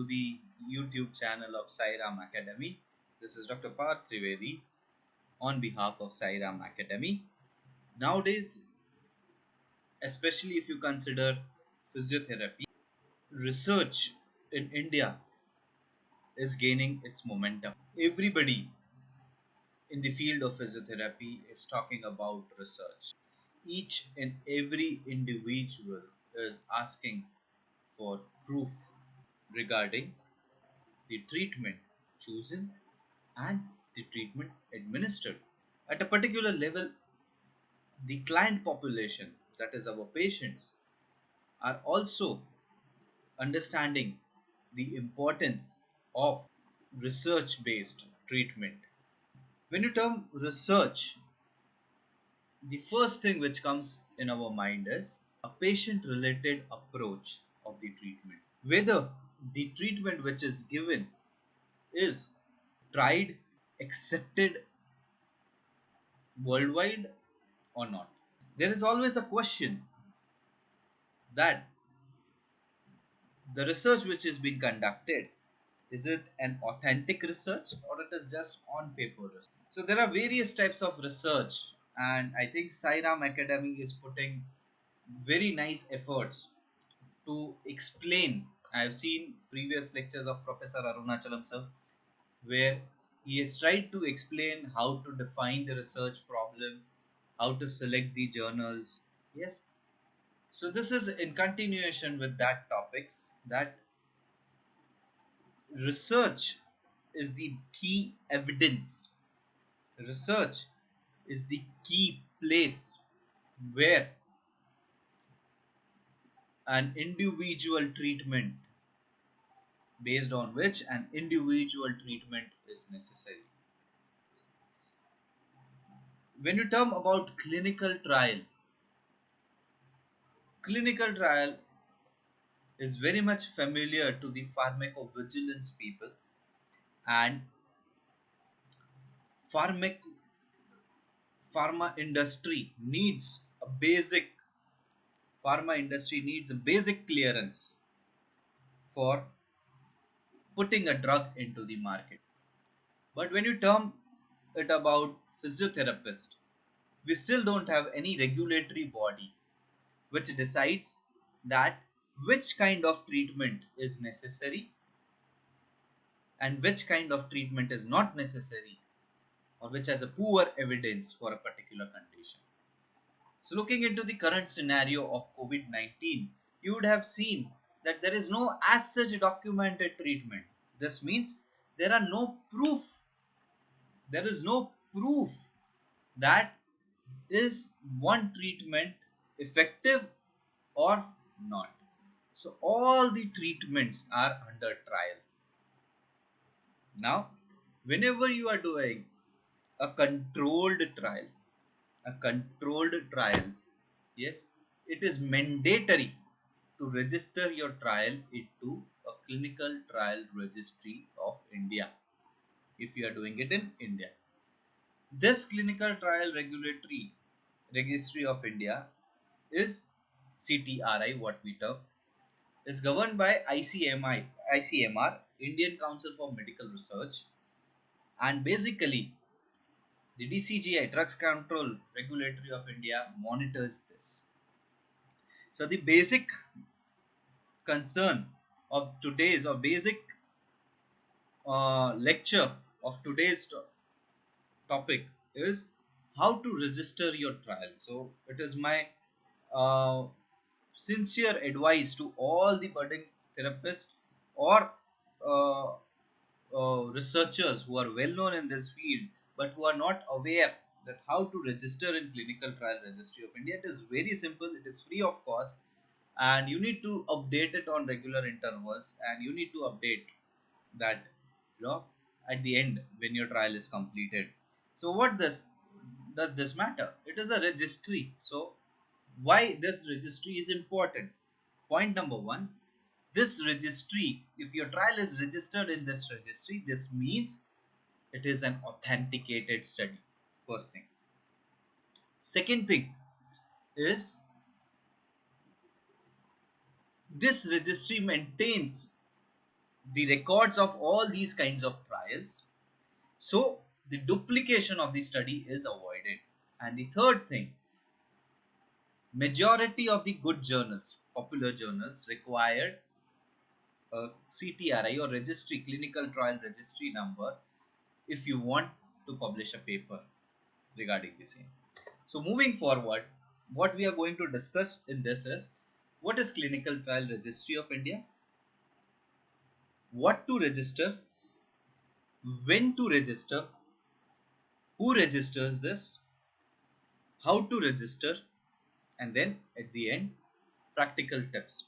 to the YouTube channel of Sai Ram Academy. This is Dr. Parth Trivedi on behalf of Sai Ram Academy. Nowadays, especially if you consider physiotherapy, research in India is gaining its momentum. Everybody in the field of physiotherapy is talking about research. Each and every individual is asking for proof regarding the treatment chosen and the treatment administered. At a particular level, the client population, that is our patients, are also understanding the importance of research based treatment. When you term research, the first thing which comes in our mind is a patient related approach of the treatment. Whether the treatment which is given is tried, accepted worldwide or not. There is always a question that the research which is being conducted, is it an authentic research or it is just on paper research? So there are various types of research, and I think Sai Ram Academy is putting very nice efforts to explain. I have seen previous lectures of Professor Arunachalam sir where he has tried to explain how to define the research problem, how to select the journals. Yes, so this is in continuation with that topics, that research is the key evidence. Research is the key place where an individual treatment, based on which an individual treatment is necessary. When you term about clinical trial is very much familiar to the pharmacovigilance people, and pharmac pharma industry needs a basic clearance for putting a drug into the market. But when you term it about physiotherapist, we still don't have any regulatory body which decides that which kind of treatment is necessary and which kind of treatment is not necessary, or which has a poor evidence for a particular condition. So looking into the current scenario of COVID-19, you would have seen that there is no as such documented treatment. This means there are no proof. There is no proof that is one treatment effective or not. So all the treatments are under trial. Now, whenever you are doing a controlled trial, yes, it is mandatory to register your trial into a clinical trial registry of India if you are doing it in India. This clinical trial regulatory registry of India is CTRI, what we term, is governed by ICMR, Indian Council for Medical Research, and basically the DCGI, Drugs Control Regulatory of India, monitors this. So the basic concern of today's, or basic lecture of today's topic is how to register your trial. So it is my uh, sincere advice to all the budding therapists or uh, researchers who are well known in this field but who are not aware that how to register in clinical trial registry of India. It is very simple, it is free of cost, and you need to update it on regular intervals, and you need to update that, you know, at the end when your trial is completed. So what this does this matter? It is a registry. So why this registry is important? Point number one, this registry, if your trial is registered in this registry, this means it is an authenticated study. First thing. Second thing is, this registry maintains the records of all these kinds of trials, so the duplication of the study is avoided. And the third thing, majority of the good journals, popular journals, required a CTRI or registry, clinical trial registry number, if you want to publish a paper regarding the same. So moving forward, what we are going to discuss in this is, what is clinical trial registry of India, what to register, when to register, who registers this, how to register, and then at the end, practical tips.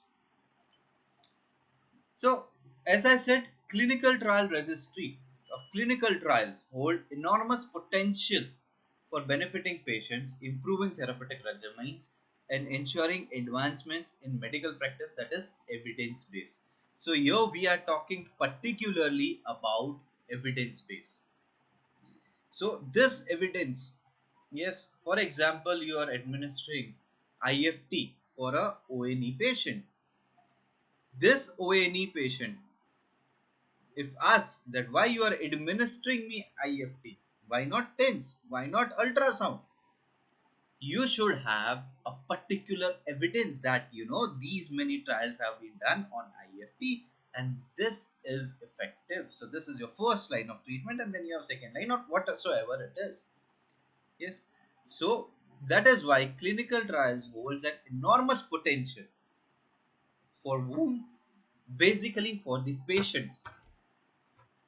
So, as I said, clinical trial registry of clinical trials hold enormous potentials for benefiting patients, improving therapeutic regimens, and ensuring advancements in medical practice that is evidence based. So, here we are talking particularly about evidence based. So, this evidence, yes, for example, you are administering IFT for a ONE patient. This ONE patient, if asked that why you are administering me IFT, why not TENS, why not ultrasound, you should have a particular evidence that these many trials have been done on IFT and this is effective. So this is your first line of treatment, and then you have second line of whatsoever it is. Yes, so that is why clinical trials holds an enormous potential. For whom? Basically for the patients,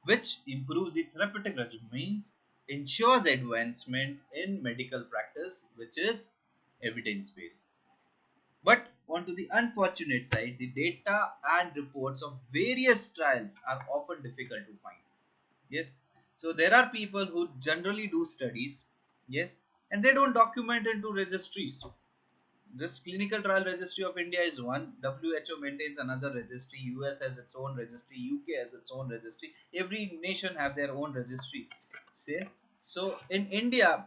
which improves the therapeutic regimens, ensures advancement in medical practice, which is evidence based. But on to the unfortunate side, the data and reports of various trials are often difficult to find. Yes, so there are people who generally do studies, yes, and they don't document into registries. This clinical trial registry of India is one. WHO maintains another registry. US has its own registry. UK has its own registry. Every nation have their own registry. Yes. So in India,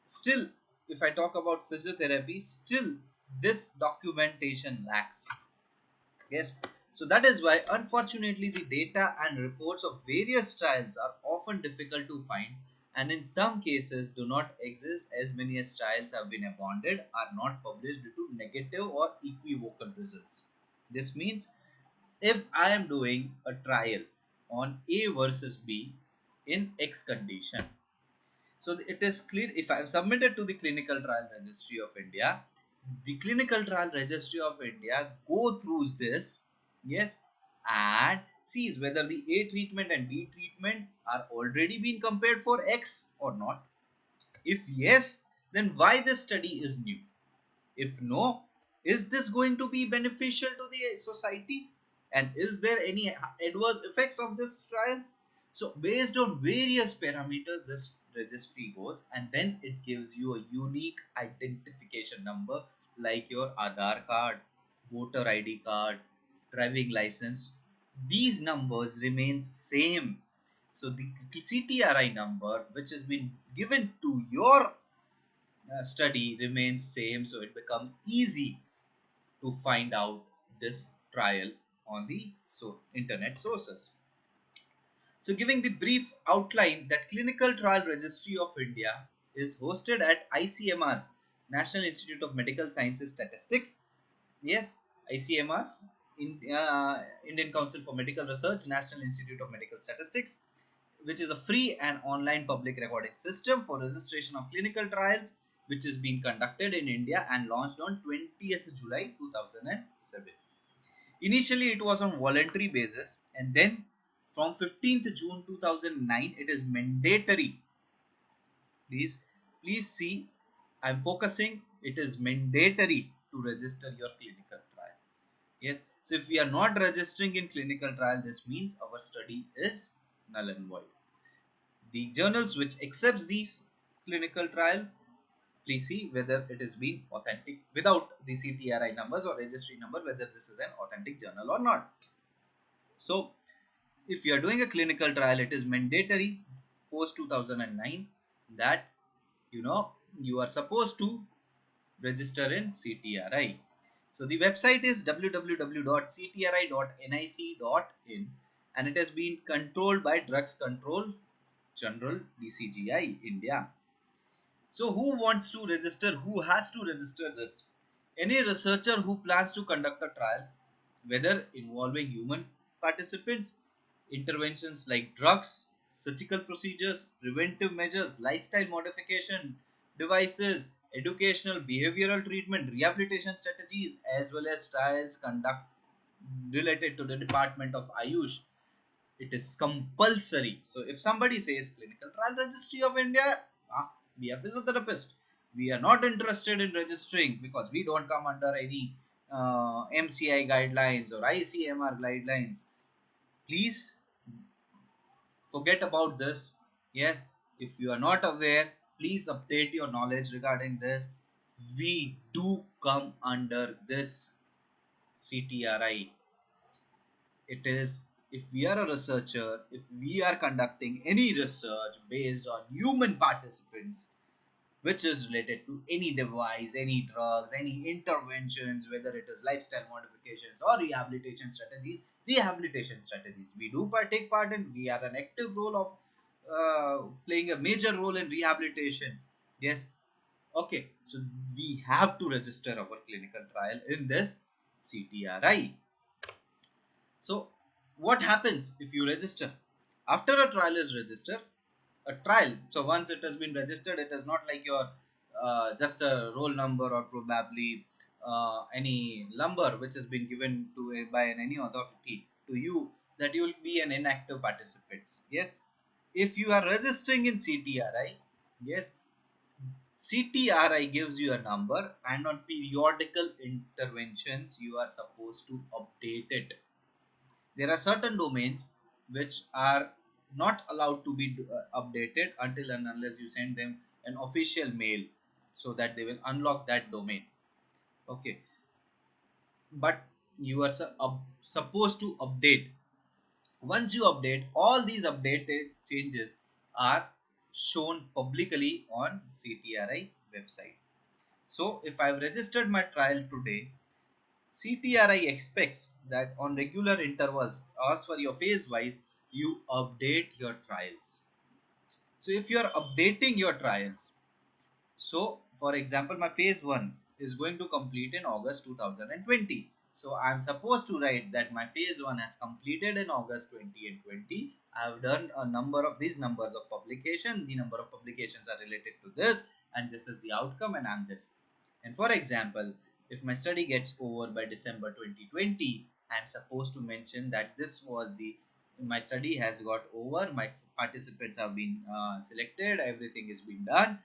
still, if I talk about physiotherapy, still this documentation lacks. Yes. So that is why, unfortunately, the data and reports of various trials are often difficult to find, and in some cases do not exist, as many as trials have been abandoned, are not published due to negative or equivocal results. This means if I am doing a trial on A versus B in X condition, so it is clear, if I have submitted to the clinical trial registry of India, the clinical trial registry of India go through this, yes, and sees whether the A treatment and B treatment are already been compared for X or not. If yes, then why this study is new? If no, is this going to be beneficial to the society? And is there any adverse effects of this trial? So based on various parameters, this registry goes, and then it gives you a unique identification number like your Aadhaar card, voter ID card, driving license. These numbers remain same. So the CTRI number which has been given to your study remains same, so it becomes easy to find out this trial on the internet sources. So giving the brief outline, that clinical trial registry of India is hosted at ICMR's National Institute of Medical Sciences Statistics. Yes, ICMR's Indian Council for Medical Research, National Institute of Medical Statistics, which is a free and online public recording system for registration of clinical trials, which is being conducted in India and launched on 20th July 2007. Initially, it was on voluntary basis, and then from 15th June 2009, it is mandatory. Please see, I'm focusing. It is mandatory to register your clinical trial. Yes. So if we are not registering in clinical trial, this means our study is null and void. The journals which accepts these clinical trial, please see whether it is being authentic without the CTRI numbers or registry number, whether this is an authentic journal or not. So if you are doing a clinical trial, it is mandatory post 2009 that you are supposed to register in CTRI. So the website is www.ctri.nic.in. and it has been controlled by Drugs Control General, DCGI, India. So who wants to register? Who has to register this? Any researcher who plans to conduct a trial, whether involving human participants, interventions like drugs, surgical procedures, preventive measures, lifestyle modification, devices, educational, behavioral treatment, rehabilitation strategies, as well as trials conduct related to the Department of Ayush, it is compulsory. So if somebody says Clinical Trial Registry of India, we are physiotherapist, we are not interested in registering because we don't come under any MCI guidelines or ICMR guidelines. Please forget about this. Yes, if you are not aware, please update your knowledge regarding this. We do come under this CTRI. It is, if we are a researcher, if we are conducting any research based on human participants, which is related to any device, any drugs, any interventions, whether it is lifestyle modifications or rehabilitation strategies, we do take part in. We are an active role of playing a major role in rehabilitation. Yes, okay. So we have to register our clinical trial in this CTRI. So what happens if you register? After a trial is registered, a trial. So once it has been registered, it is not like your just a roll number or probably any number which has been given to by any authority to you, that you will be an inactive participant. Yes, if you are registering in CTRI, yes, CTRI gives you a number, and on periodical interventions you are supposed to update it. There are certain domains which are not allowed to be updated until and unless you send them an official mail, so that they will unlock that domain. Okay, but you are supposed to update. Once you update, all these updated changes are shown publicly on CTRI website. So if I've registered my trial today, CTRI expects that on regular intervals, as for your phase wise, you update your trials. So if you are updating your trials, so for example, my phase 1 is going to complete in August 2020. So I'm supposed to write that my phase 1 has completed in August 2020. I've done a number of these numbers of publication. The number of publications are related to this, and this is the outcome, and I'm this. And for example, if my study gets over by December 2020, I'm supposed to mention that this was the my study has got over, my participants have been selected, everything is been done,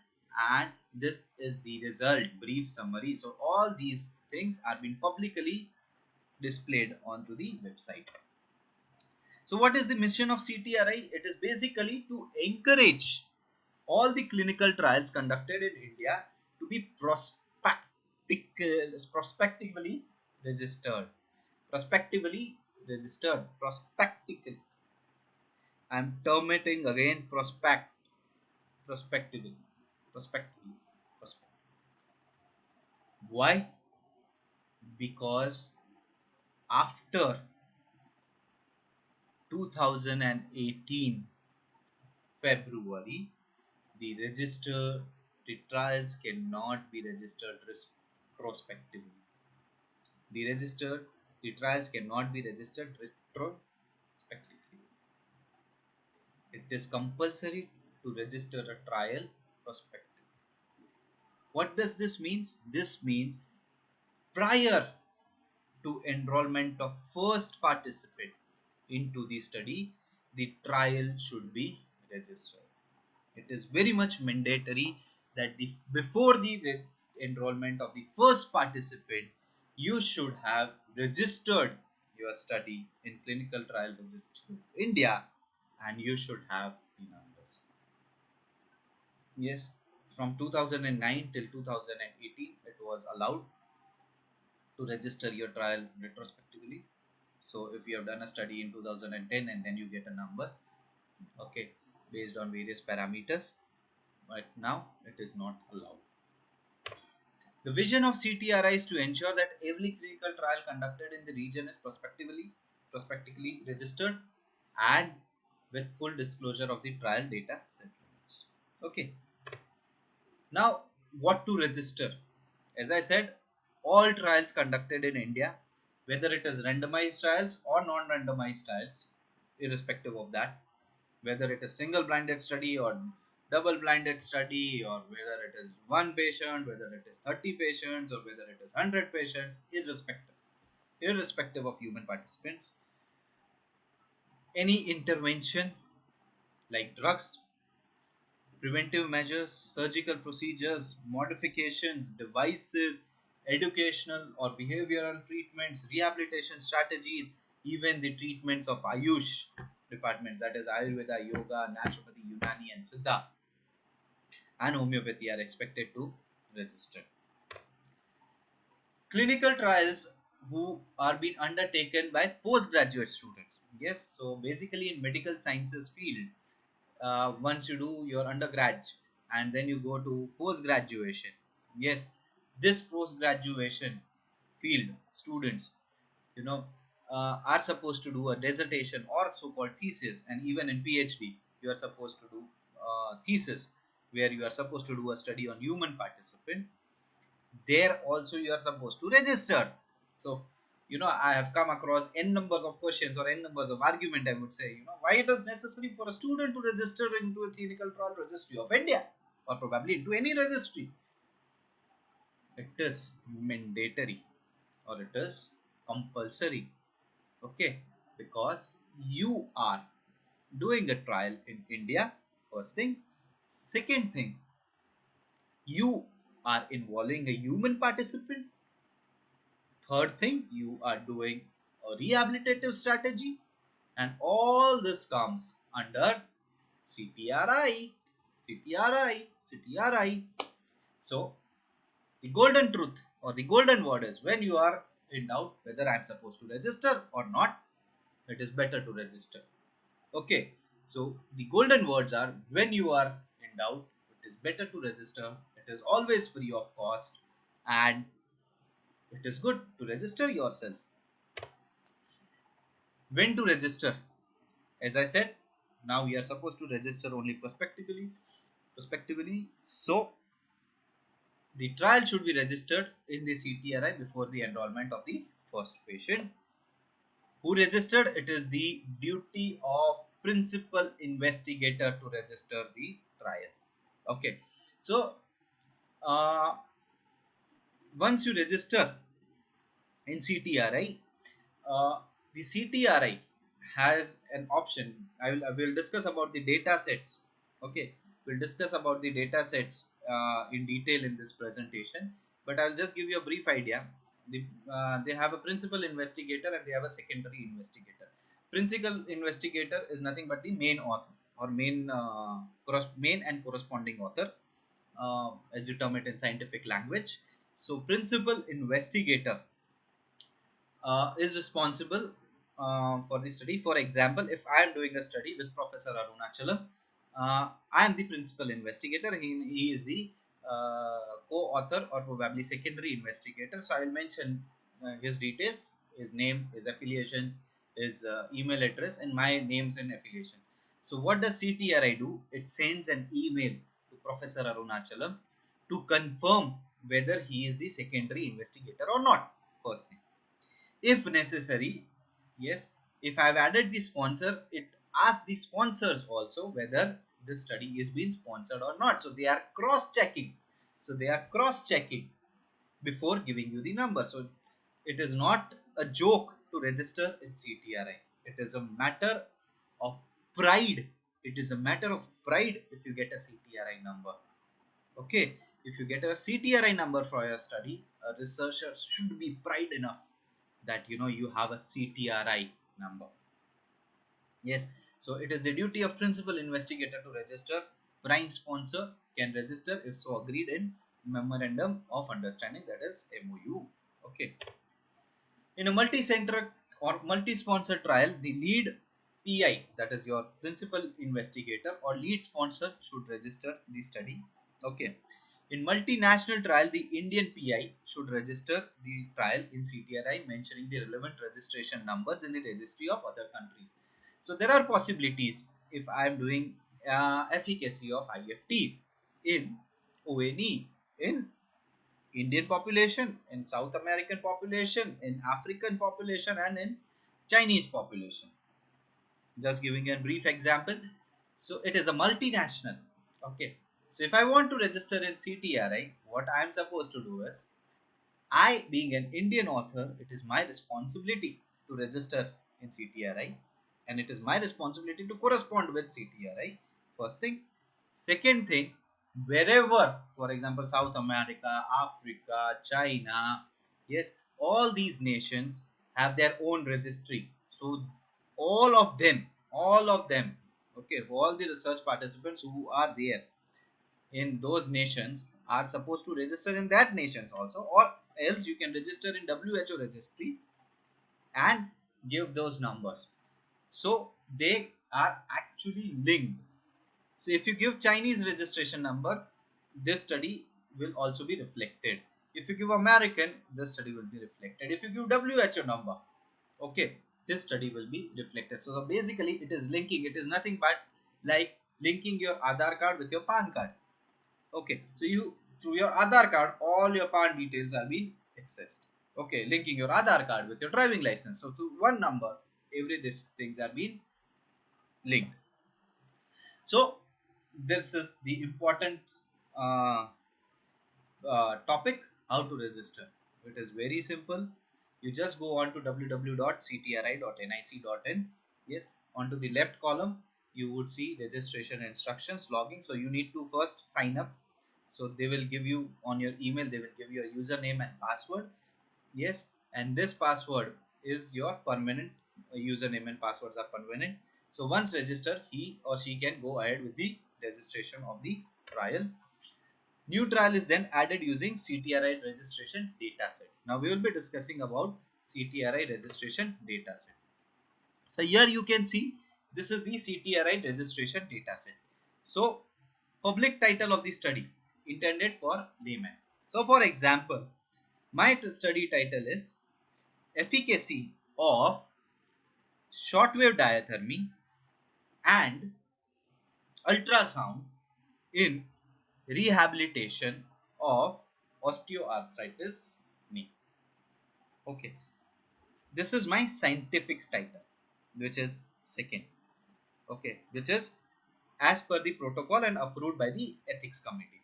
and this is the result, brief summary. So all these things are being publicly displayed onto the website. So what is the mission of CTRI? It is basically to encourage all the clinical trials conducted in India to be prospectively registered. Prospectively registered. Prospectively. I'm terminating again prospectively. Prospectively. Prospect. Why? Because after 2018 February, the trials cannot be registered prospectively. The trials cannot be registered retrospectively. It is compulsory to register a trial prospectively. What does this mean? This means prior to enrollment of first participant into the study, the trial should be registered. It is very much mandatory that before the enrollment of the first participant, you should have registered your study in Clinical Trial Registry of India, and you should have the numbers. Yes, from 2009 till 2018, it was allowed to register your trial retrospectively. So if you have done a study in 2010 and then you get a number, okay, based on various parameters, but now it is not allowed. The vision of CTRI is to ensure that every clinical trial conducted in the region is prospectively registered. and with full disclosure of the trial data settlements. Okay. Now, what to register? As I said, all trials conducted in India, whether it is randomized trials or non-randomized trials, irrespective of that, whether it is single blinded study or double blinded study, or whether it is one patient, whether it is 30 patients, or whether it is 100 patients, irrespective of human participants, any intervention like drugs, preventive measures, surgical procedures, modifications, devices, educational or behavioral treatments, rehabilitation strategies, even the treatments of Ayush departments, that is Ayurveda, Yoga, Naturopathy, Unani, and Siddha, and homeopathy, are expected to register. Clinical trials who are being undertaken by postgraduate students. Yes, so basically in medical sciences field, once you do your undergrad and then you go to post graduation, yes, this post graduation field students, you know, are supposed to do a dissertation or so called thesis, and even in PhD you are supposed to do thesis, where you are supposed to do a study on human participant. There also you are supposed to register. So, I have come across n numbers of questions or n numbers of argument, I would say, why it is necessary for a student to register into a clinical trial registry of India, or probably into any registry. It is mandatory, or it is compulsory. Okay, because you are doing a trial in India, first thing. Second thing, you are involving a human participant. Third thing, you are doing a rehabilitative strategy, and all this comes under CTRI, CTRI, CTRI. So, the golden truth or the golden word is, when you are in doubt whether I am supposed to register or not, it is better to register. Okay, so the golden words are, when you are in doubt, it is better to register. It is always free of cost, and it is good to register yourself. When to register? As I said, now we are supposed to register only prospectively. So the trial should be registered in the CTRI before the enrollment of the first patient. Who registered? It is the duty of principal investigator to register the trial. Okay, so uh, once you register in CTRI, the CTRI has an option. I will discuss about the data sets. Okay, we'll discuss about the data sets in detail in this presentation, but I'll just give you a brief idea. They have a principal investigator and they have a secondary investigator. Principal investigator is nothing but the main author, or main and corresponding author, as you term it in scientific language. So principal investigator is responsible for the study. For example, if I am doing a study with Professor Arunachalam, I am the principal investigator. He is the co-author or probably secondary investigator. So I will mention his details, his name, his affiliations, his email address, and my names and affiliation. So what does CTRI do? It sends an email to Professor Arunachalam to confirm whether he is the secondary investigator or not. First thing, if necessary, yes, if I've added the sponsor, it asks the sponsors also whether the study is being sponsored or not. So they are cross checking. Before giving you the number. So it is not a joke to register in CTRI. It is a matter of pride. It is a matter of pride if you get a CTRI number. Okay, if you get a CTRI number for your study, a researcher should be proud enough that you have a CTRI number. Yes, so it is the duty of principal investigator to register. Prime sponsor can register if so agreed in memorandum of understanding, that is MOU. Okay, in a multi-center or multi-sponsor trial, the lead PI, that is your principal investigator or lead sponsor, should register the study. Okay, in multinational trial, the Indian PI should register the trial in CTRI, mentioning the relevant registration numbers in the registry of other countries. So there are possibilities if I am doing efficacy of IFT in ONE, in Indian population, in South American population, in African population, and in Chinese population. Just giving a brief example. So it is a multinational. Okay. So if I want to register in CTRI, what I am supposed to do is, I, being an Indian author, it is my responsibility to register in CTRI, and it is my responsibility to correspond with CTRI. First thing. Second thing, wherever, for example, South America, Africa, China, yes, all these nations have their own registry. So all of them, okay, all the research participants who are there in those nations are supposed to register in that nations also, or else you can register in WHO registry and give those numbers. So they are actually linked. So if you give Chinese registration number, this study will also be reflected. If you give American, this study will be reflected. If you give WHO number, okay, this study will be reflected. So basically it is linking. It is nothing but like linking your Aadhaar card with your PAN card. Okay, so you, through your Aadhaar card, all your PAN details are being accessed. Okay, linking your Aadhaar card with your driving license. So to one number, every these things are being linked. So this is the important uh, topic, how to register. It is very simple. You just go on to www.ctri.nic.in. Yes, onto the left column you would see registration instructions, logging. So you need to first sign up. So they will give you on your email, they will give you a username and password. Yes, and this password is your permanent username and passwords are permanent. So once registered, he or she can go ahead with the registration of the trial. New trial is then added using CTRI registration dataset. Now we will be discussing about CTRI registration dataset. So here you can see this is the CTRI registration dataset. So public title of the study intended for layman. So for example, my study title is efficacy of shortwave diathermy and ultrasound in rehabilitation of osteoarthritis knee. Okay, this is my scientific title, which is second. Okay, which is as per the protocol and approved by the ethics committee.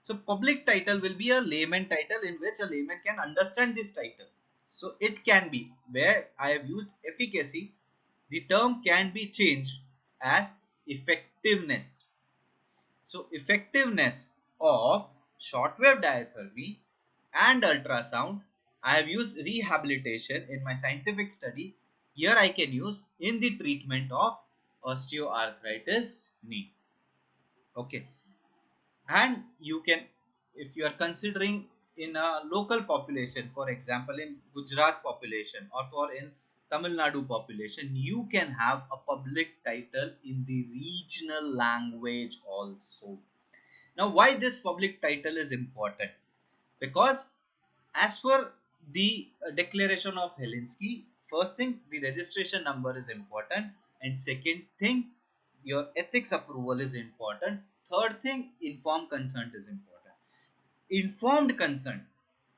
So public title will be a layman title in which a layman can understand this title. So it can be, where I have used efficacy, the term can be changed as effectiveness. So effectiveness of shortwave diathermy and ultrasound, I have used rehabilitation in my scientific study. Here I can use in the treatment of osteoarthritis knee. Okay, and you can, if you are considering in a local population, for example in Gujarat population or for in Tamil Nadu population, you can have a public title in the regional language also. Now why this public title is important? Because as per the declaration of Helsinki, first thing, the registration number is important, and second thing, your ethics approval is important. Third thing, informed consent is important. Informed consent,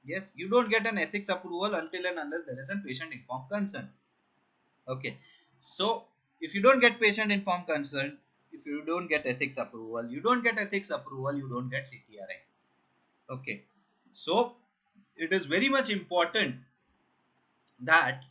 yes, you don't get an ethics approval until and unless there is a patient informed consent. Okay, so if you don't get patient informed consent, if you don't get ethics approval, you don't get ethics approval, you don't get CTRI. Okay, so it is very much important that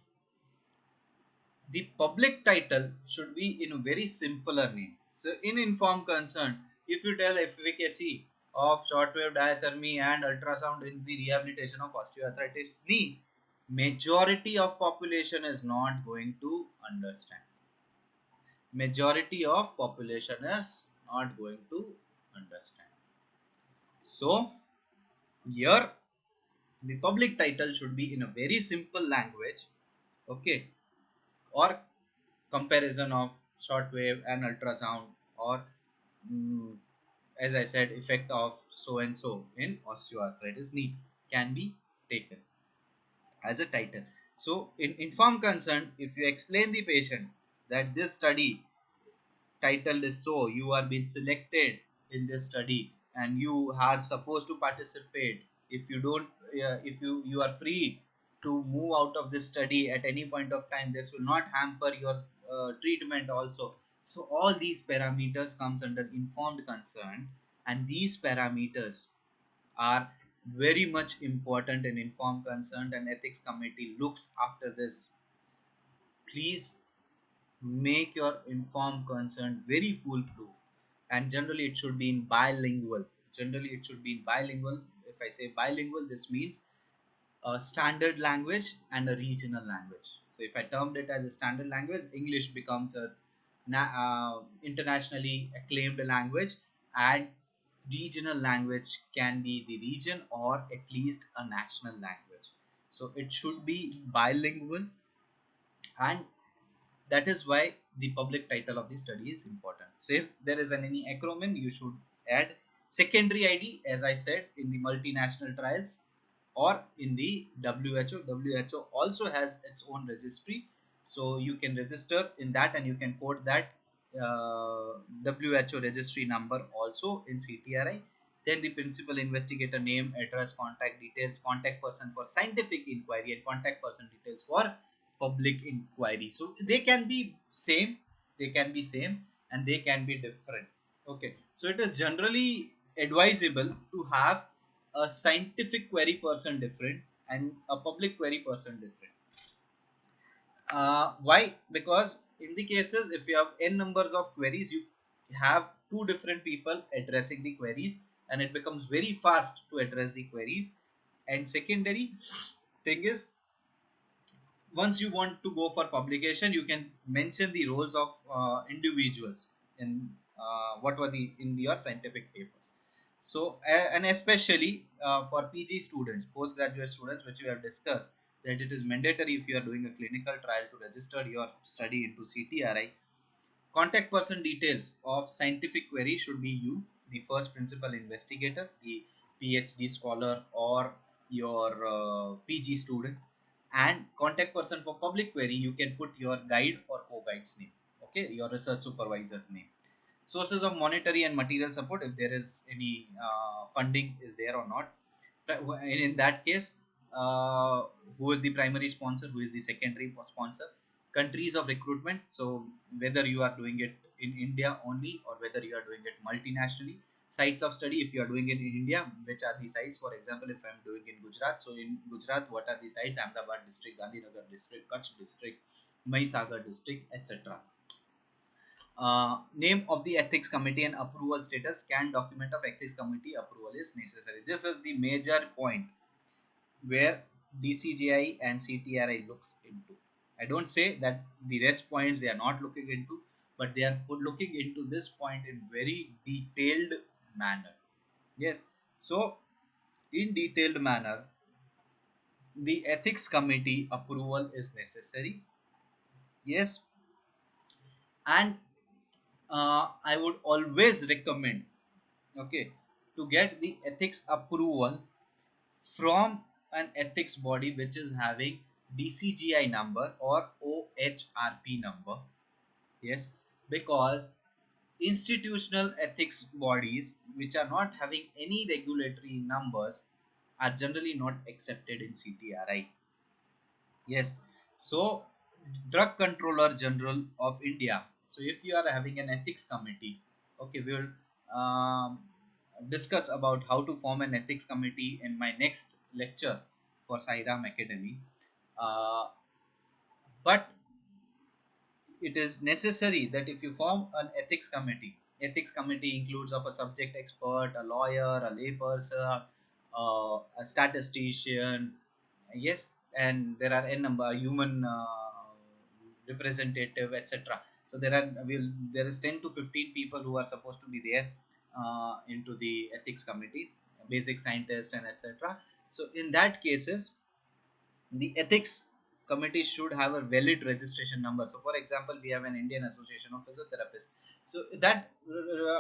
the public title should be in a very simpler name. So in informed consent, if you tell efficacy of shortwave diathermy and ultrasound in the rehabilitation of osteoarthritis knee, majority of population is not going to understand. Majority of population is not going to understand. So here the public title should be in a very simple language. Okay, or comparison of shortwave and ultrasound, or mm, as I said, effect of so and so in osteoarthritis knee can be taken as a title. So in informed consent, if you explain the patient that this study title is so, you are being selected in this study and you are supposed to participate. If you don't, if you are free to move out of this study at any point of time, this will not hamper your treatment also. So all these parameters comes under informed consent, and these parameters are very much important in informed consent, and ethics committee looks after this. Please make your informed consent very foolproof, and generally it should be in bilingual. Generally it should be in bilingual. If I say bilingual, this means a standard language and a regional language. So if I termed it as a standard language, English becomes a internationally acclaimed language, and regional language can be the region or at least a national language. So it should be bilingual, and that is why the public title of the study is important. So if there is any acronym, you should add secondary ID, as I said, in the multinational trials or in the WHO. WHO also has its own registry, so you can register in that and you can quote that WHO registry number also in CTRI. Then the principal investigator name, address, contact details, contact person for scientific inquiry, and contact person details for public inquiry. So they can be same, they can be same, and they can be different. Okay, so it is generally advisable to have a scientific query person different and a public query person different. Why? Because in the cases, if you have n numbers of queries, you have two different people addressing the queries, and it becomes very fast to address the queries. And secondary thing is, once you want to go for publication, you can mention the roles of individuals in what were the in your scientific papers. So and especially for PG students, postgraduate students, which we have discussed, that it is mandatory if you are doing a clinical trial to register your study into CTRI. Contact person details of scientific query should be you, the first principal investigator, the PhD scholar, or your PG student. And contact person for public query, you can put your guide or co-guide's name, okay, your research supervisor's name. Sources of monetary and material support, if there is any funding is there or not. In that case, who is the primary sponsor, who is the secondary sponsor, countries of recruitment, so whether you are doing it in India only or whether you are doing it multinationally. Sites of study, if you are doing it in India, which are the sites? For example, if I am doing in Gujarat, so in Gujarat, what are the sites? Ahmedabad district, Gandhinagar district, Kutch district, Mahisagar district, etc. Name of the ethics committee and approval status. Can document of ethics committee approval is necessary. This is the major point where DCGI and CTRI looks into. I don't say that the rest points they are not looking into, but they are looking into this point in very detailed manner. Yes, so in detailed manner, the ethics committee approval is necessary. Yes, and I would always recommend, okay, to get the ethics approval from an ethics body which is having DCGI number or OHRP number. Yes, because institutional ethics bodies which are not having any regulatory numbers are generally not accepted in CTRI. Yes, so Drug Controller General of India. So if you are having an ethics committee, okay, we will discuss about how to form an ethics committee in my next lecture for Sairam Academy. Uh, but it is necessary that if you form an ethics committee includes of a subject expert, a lawyer, a layperson, a statistician, yes, and there are n number human representative, etc. So there is 10 to 15 people who are supposed to be there into the ethics committee, basic scientist and etc. So in that cases, the ethics committee should have a valid registration number. So for example, we have an Indian Association of Physiotherapists. So that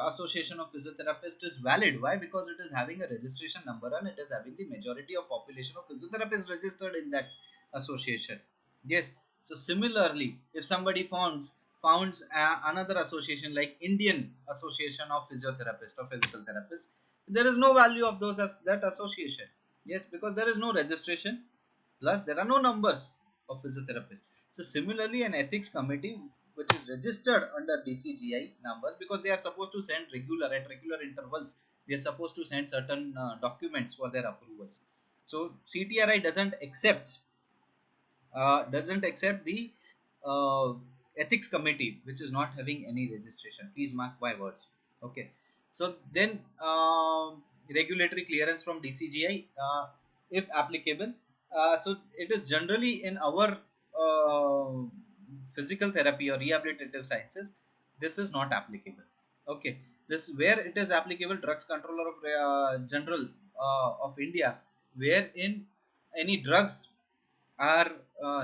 association of physiotherapists is valid. Why? Because it is having a registration number and it is having the majority of population of physiotherapists registered in that association. Yes, so similarly, if somebody founds another association like Indian Association of Physiotherapists or Physical Therapists. There is no value of those as that association. Yes, because there is no registration, plus there are no numbers of physiotherapists. So similarly, an ethics committee which is registered under DCGI numbers, because they are supposed to send regular intervals, they are supposed to send certain documents for their approvals. So CTRI doesn't accept the uh, ethics committee which is not having any registration. Please mark my words. Okay. So then regulatory clearance from DCGI, if applicable. So it is generally in our uh, physical therapy or rehabilitative sciences, this is not applicable. Okay. This where it is applicable, drugs controller of general of India, wherein any drugs are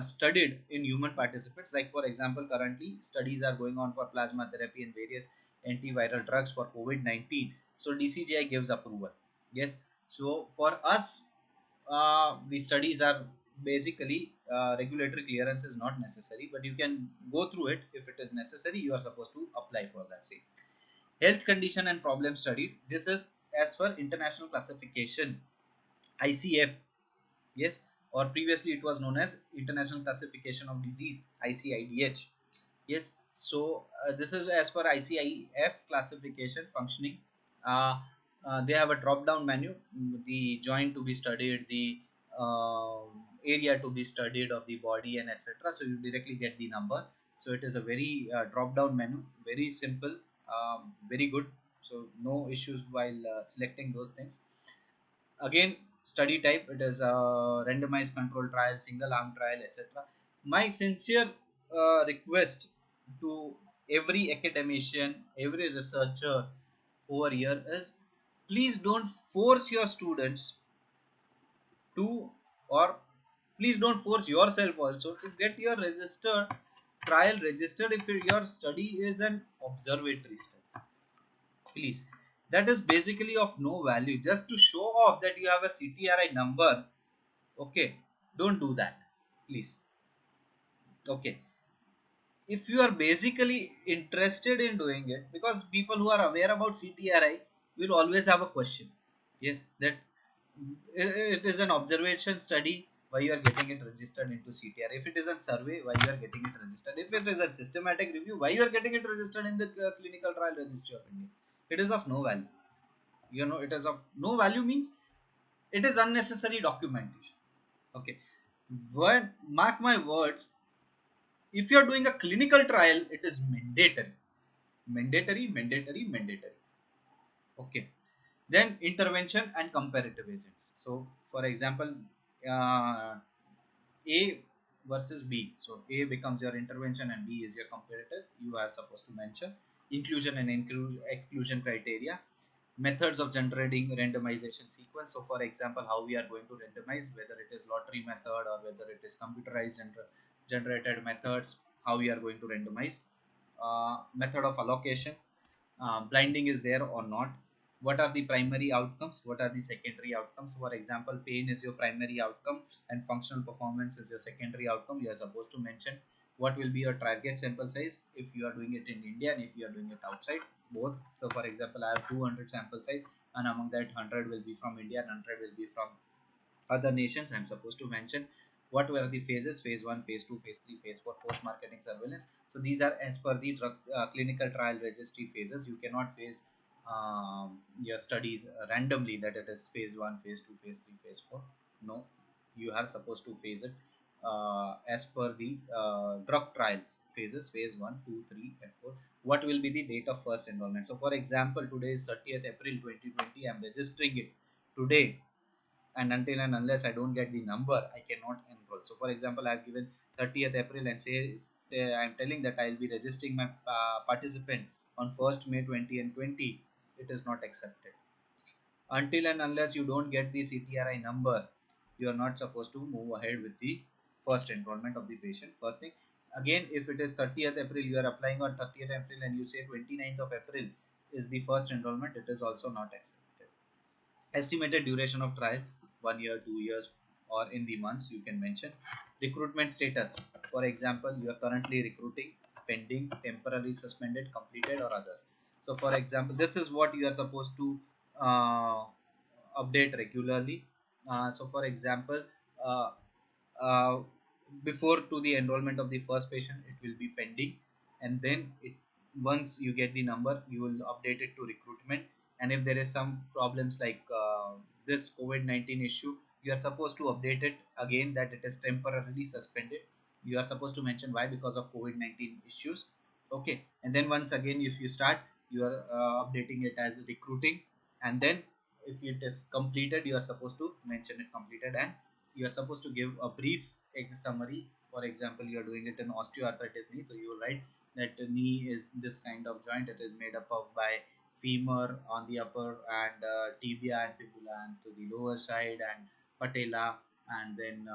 studied in human participants. Like for example, currently studies are going on for plasma therapy and various antiviral drugs for COVID-19. So DCGI gives approval. Yes. So for us, the studies are basically regulatory clearance is not necessary, but you can go through it if it is necessary. You are supposed to apply for that. Say health condition and problem studied. This is as per international classification ICF. Yes, or previously it was known as International Classification of Disease, ICIDH. Yes, so this is as per ICIF classification functioning. uh, they have a drop down menu, the joint to be studied, the uh, area to be studied of the body and etc. So you directly get the number. So it is a very drop down menu, very simple, very good. So no issues while selecting those things. Again, study type, it is a randomized control trial, single arm trial, etc. My sincere request to every academician, every researcher over here is, please don't force your students to, or please don't force yourself also to get your registered trial registered if your study is an observatory study. Please, that is basically of no value, just to show off that you have a CTRI number. Okay, don't do that, please. Okay, if you are basically interested in doing it, because people who are aware about CTRI will always have a question. Yes, that it is an observation study, why you are getting it registered into CTR. If it is a survey, why you are getting it registered. If it is a systematic review, why you are getting it registered in the clinical trial registry of India. It is of no value. You know, it is of no value means it is unnecessary documentation. Okay, but mark my words, if you are doing a clinical trial, it is mandatory, mandatory. Okay, then intervention and comparative agents. So for example, uh, A versus B. So A becomes your intervention and B is your comparator. You are supposed to mention inclusion and exclusion criteria, methods of generating randomization sequence. So for example, how we are going to randomize, whether it is lottery method or whether it is computerized generated methods, how we are going to randomize, method of allocation, blinding is there or not, what are the primary outcomes, what are the secondary outcomes. For example, pain is your primary outcome and functional performance is your secondary outcome. You are supposed to mention what will be your target sample size if you are doing it in India and if you are doing it outside, both. So for example, I have 200 sample size, and among that 100 will be from India and 100 will be from other nations. I'm supposed to mention what were the phases: phase 1, phase 2, phase 3, phase 4, post marketing surveillance. So these are as per the drug clinical trial registry phases. You cannot phase your studies randomly, that it is phase 1, phase 2, phase 3, phase 4. No, you are supposed to phase it as per the drug trials phases, phase 1, 2, 3, and 4. What will be the date of first enrollment? So for example, today is 30th April 2020. I'm registering it today, and until and unless I don't get the number, I cannot enroll. So for example, I've given 30th April and say I'm telling that I'll be registering my participant on 1st May 20 and 20. It is not accepted. Until and unless you don't get the CTRI number, you are not supposed to move ahead with the first enrollment of the patient. First thing, again, if it is 30th April, you are applying on 30th April and you say 29th of April is the first enrollment, it is also not accepted. Estimated duration of trial, 1 year, 2 years, or in the months you can mention. Recruitment status, for example, you are currently recruiting pending, temporarily suspended, completed, or others. So for example, this is what you are supposed to uh, update regularly. So for example, uh, uh, before to the enrollment of the first patient, it will be pending, and then once you get the number, you will update it to recruitment. And if there is some problems like this COVID-19 issue, you are supposed to update it again that it is temporarily suspended. You are supposed to mention why, because of COVID-19 issues. Okay, and then once again, if you start, you are updating it as recruiting, and then if it is completed, you are supposed to mention it completed, and you are supposed to give a brief summary. For example, you are doing it in osteoarthritis knee, so you will write that the knee is this kind of joint. It is made up of by femur on the upper, and tibia and fibula and to the lower side, and patella. And then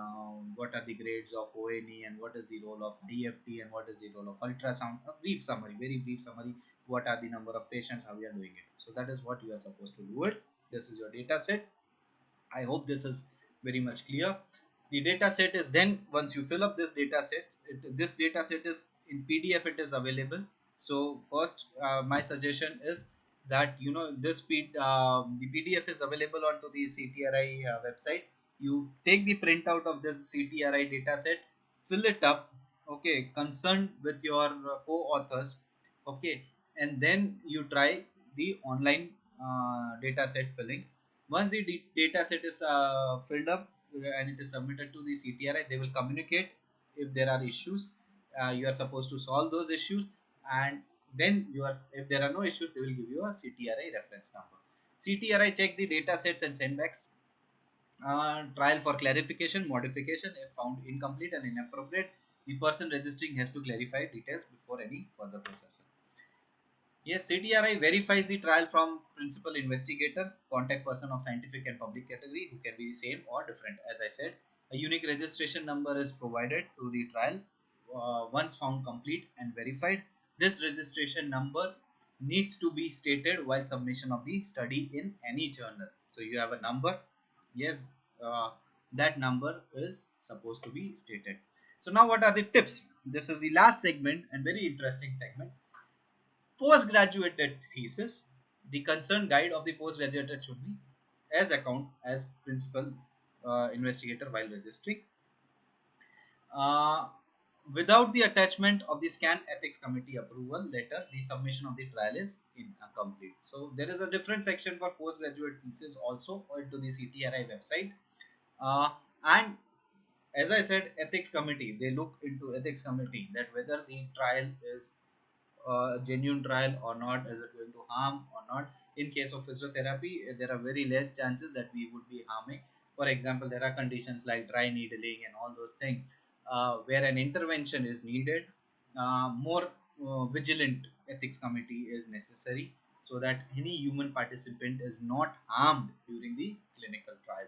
what are the grades of ONE, and what is the role of DFT, and what is the role of ultrasound. A brief summary, very brief summary. What are the number of patients, how we are doing it. So that is what you are supposed to do it. This is your data set. I hope this is very much clear. The data set is then, once you fill up this data set, this data set is in PDF, it is available. So first, my suggestion is that the PDF is available onto the CTRI website. You take the printout of this CTRI data set, fill it up, okay, concerned with your co-authors, okay, and then you try the online data set filling. Once the data set is filled up and it is submitted to the CTRI, they will communicate if there are issues. You are supposed to solve those issues, and then if there are no issues, they will give you a CTRI reference number. CTRI checks the data sets and send back trial for clarification, modification. If found incomplete and inappropriate, the person registering has to clarify details before any further process. Yes, CTRI verifies the trial from principal investigator, contact person of scientific and public category, who can be the same or different. As I said, a unique registration number is provided to the trial once found complete and verified. This registration number needs to be stated while submission of the study in any journal. So you have a number. Yes, uh, that number is supposed to be stated. So now what are the tips? This is the last segment and very interesting segment. Postgraduate thesis. The concerned guide of the postgraduate should be as account as principal investigator while registering. Uh, Without the attachment of the scan ethics committee approval letter, the submission of the trial is incomplete. So there is a different section for postgraduate thesis also to the CTRI website. And as I said, ethics committee, they look into ethics committee that whether the trial is genuine trial or not, is it going to harm or not. In case of physiotherapy, there are very less chances that we would be harming. For example, there are conditions like dry needling and all those things where an intervention is needed. More vigilant ethics committee is necessary, so that any human participant is not harmed during the clinical trial.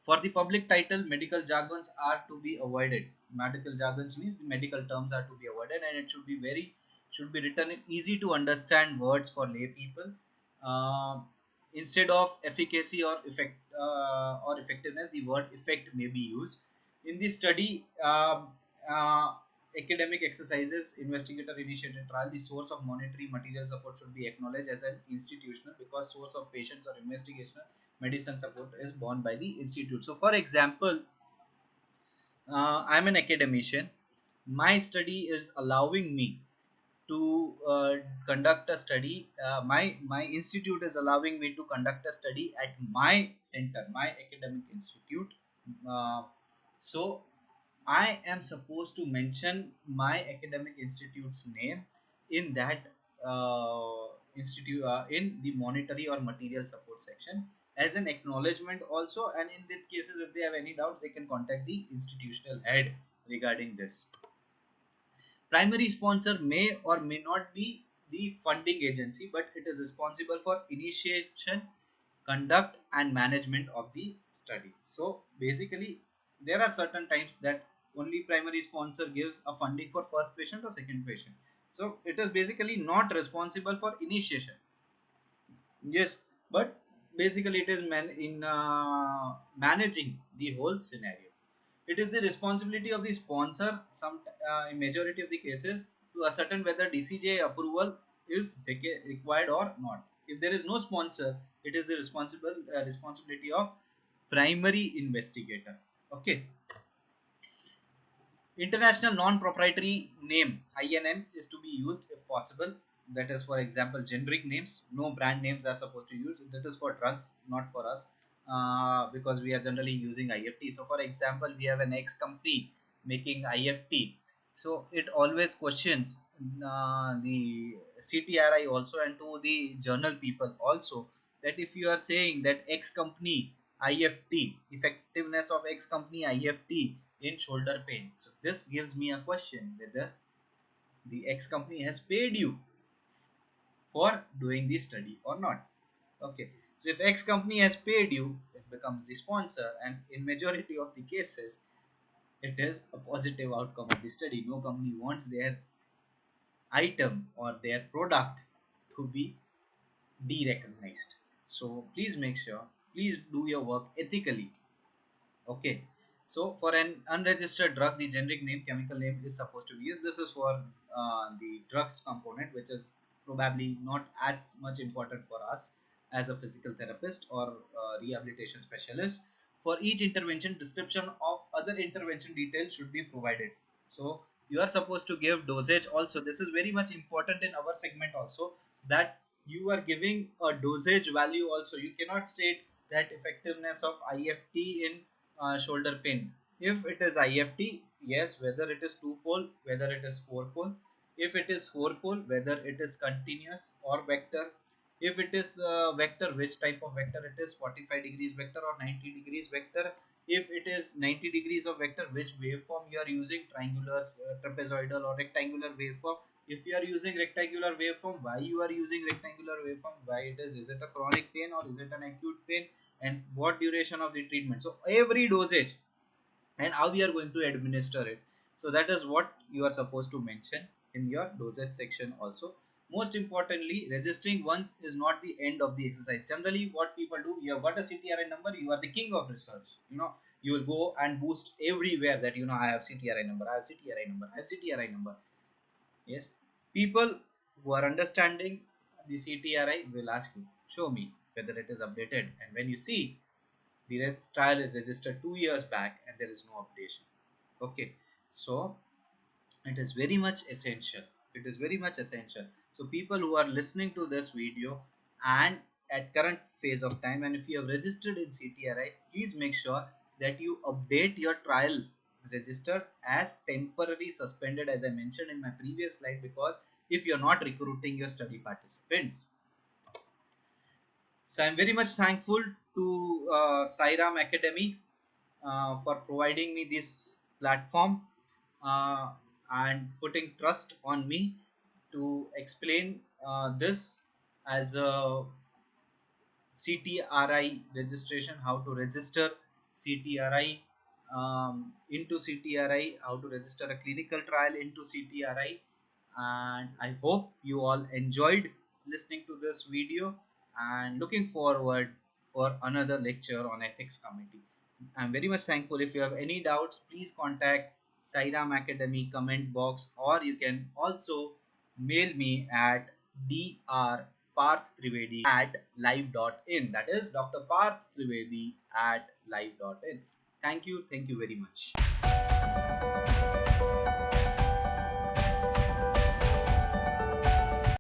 For the public title, medical jargons are to be avoided. Medical jargons means the medical terms are to be avoided, and it should be written in easy to understand words for lay people. Instead of efficacy or effectiveness, the word effect may be used. In the study, academic exercises, investigator initiated trial, the source of monetary material support should be acknowledged as an institutional, because source of patients or investigational medicine support is borne by the institute. So for example, I'm an academician. My study is allowing me to conduct a study. My institute is allowing me to conduct a study at my center, my academic institute. Uh, so I am supposed to mention my academic institute's name in that institute in the monetary or material support section as an acknowledgement also. And in that cases, if they have any doubts, they can contact the institutional head regarding this. Primary sponsor may or may not be the funding agency, but it is responsible for initiation, conduct, and management of the study. So basically, there are certain times that only primary sponsor gives a funding for first patient or second patient. So it is basically not responsible for initiation. Yes, but basically it is managing the whole scenario. It is the responsibility of the sponsor, in majority of the cases, to ascertain whether DCGI approval is required or not. If there is no sponsor, it is the responsibility of primary investigator. Okay. International non-proprietary name (INN) is to be used if possible. That is, for example, generic names. No brand names are supposed to use. That is for drugs, not for us, because we are generally using IFT. So, for example, we have an X company making IFT. So it always questions the CTRI also, and to the journal people also, that if you are saying that X company IFT, effectiveness of X company IFT in shoulder pain, so this gives me a question whether the X company has paid you for doing the study or not. Okay, so if X company has paid you, it becomes the sponsor, and in majority of the cases it is a positive outcome of the study. No company wants their item or their product to be de-recognized. So please make sure, please do your work ethically. Okay, so for an unregistered drug, the generic name, chemical name is supposed to be used. This is for the drugs component, which is probably not as much important for us as a physical therapist or rehabilitation specialist. For each intervention, description of other intervention details should be provided. So you are supposed to give dosage also. This is very much important in our segment also, that you are giving a dosage value also. You cannot state that effectiveness of IFT in shoulder pain. If it is IFT, yes, whether it is 2-pole, whether it is 4-pole. If it is 4-pole, whether it is continuous or vector. If it is vector, which type of vector it is, 45 degrees vector or 90 degrees vector. If it is 90 degrees of vector, which waveform you are using, triangular, trapezoidal or rectangular waveform. If you are using rectangular waveform, why you are using rectangular waveform, why it is it a chronic pain or is it an acute pain, and what duration of the treatment. So every dosage and how we are going to administer it, so that is what you are supposed to mention in your dosage section also. Most importantly, registering once is not the end of the exercise. Generally what people do, you have got a CTRI number, you are the king of research, you will go and boost everywhere that I have CTRI number, I have CTRI number, I have CTRI number. Yes, people who are understanding the CTRI will ask you, show me whether it is updated, and when you see the trial is registered 2 years back and there is no updation. Okay, so it is very much essential. It is very much essential. So people who are listening to this video and at current phase of time, and if you have registered in CTRI, please make sure that you update your trial register as temporary suspended, as I mentioned in my previous slide, because if you're not recruiting your study participants. So I'm very much thankful to Sairam Academy for providing me this platform and putting trust on me to explain this as a CTRI registration, how to register CTRI into CTRI, how to register a clinical trial into CTRI, and I hope you all enjoyed listening to this video and looking forward for another lecture on ethics committee. I'm very much thankful. If you have any doubts, please contact Sairam Academy comment box, or you can also mail me at drparthtrivedi@live.in. That is Dr. Parth Trivedi at live.in. Thank you very much.